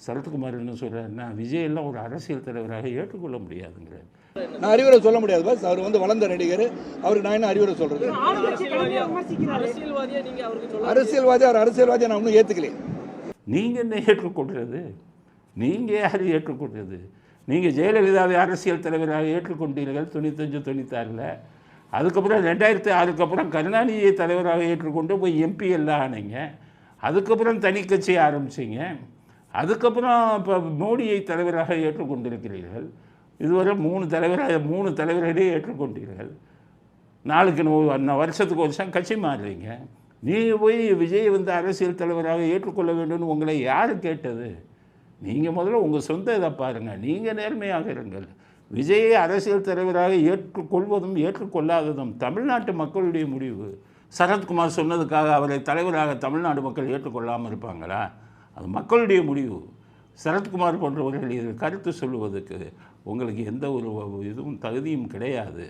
சரத்குமார் என்ன சொல்கிறாருன்னா, விஜய் எல்லாம் ஒரு அரசியல் தலைவராக ஏற்றுக்கொள்ள முடியாதுங்கிறார். நான் அறிவுரை சொல்ல முடியாது பாஸ். அவர் வளர்ந்த நடிகர். அவருக்கு நான் என்ன அறிவுரை சொல்றது? அரசியல்வாதி, அவர் அரசியல்வாதியை நான் இன்னும் ஏற்றுக்கலையே. நீங்கள் என்ன ஏற்றுக்கொள்வது? நீங்கள் யார் ஏற்றுக்கொள்வது? நீங்கள் ஜெயலலிதாவை அரசியல் தலைவராக ஏற்றுக்கொண்டீர்கள் 95 96. அதுக்கப்புறம் 2006 அப்புறம் கருணாநிதியை தலைவராக ஏற்றுக்கொண்டு போய் எம்பி எல்லாம் ஆனீங்க. அதுக்கப்புறம் தனி கட்சி ஆரம்பிச்சிங்க. அதுக்கப்புறம் இப்போ மோடியை தலைவராக ஏற்றுக்கொண்டிருக்கிறீர்கள். இதுவரை 3 தலைவர்களே ஏற்றுக்கொண்டீர்கள். வருஷத்துக்கு வருஷம் கட்சி மாறுறீங்க. நீங்கள் போய் விஜய் அரசியல் தலைவராக ஏற்றுக்கொள்ள வேண்டும்னு உங்களை யார் கேட்டது? நீங்கள் முதல்ல உங்கள் சொந்த இதை பாருங்கள். நீங்கள் நேர்மையாக இருங்கள். விஜயை அரசியல் தலைவராக ஏற்றுக்கொள்வதும் ஏற்றுக்கொள்ளாததும் தமிழ்நாட்டு மக்களுடைய முடிவு. சரத்குமார் சொன்னதுக்காக அவரை தலைவராக தமிழ்நாடு மக்கள் ஏற்றுக்கொள்ளாமல் இருப்பாங்களா? அது மக்களுடைய முடிவு. சரத்குமார் போன்றவர்கள் இதில் கருத்து சொல்லுவதற்கு உங்களுக்கு எந்த ஒரு இதுவும் தகுதியும் கிடையாது.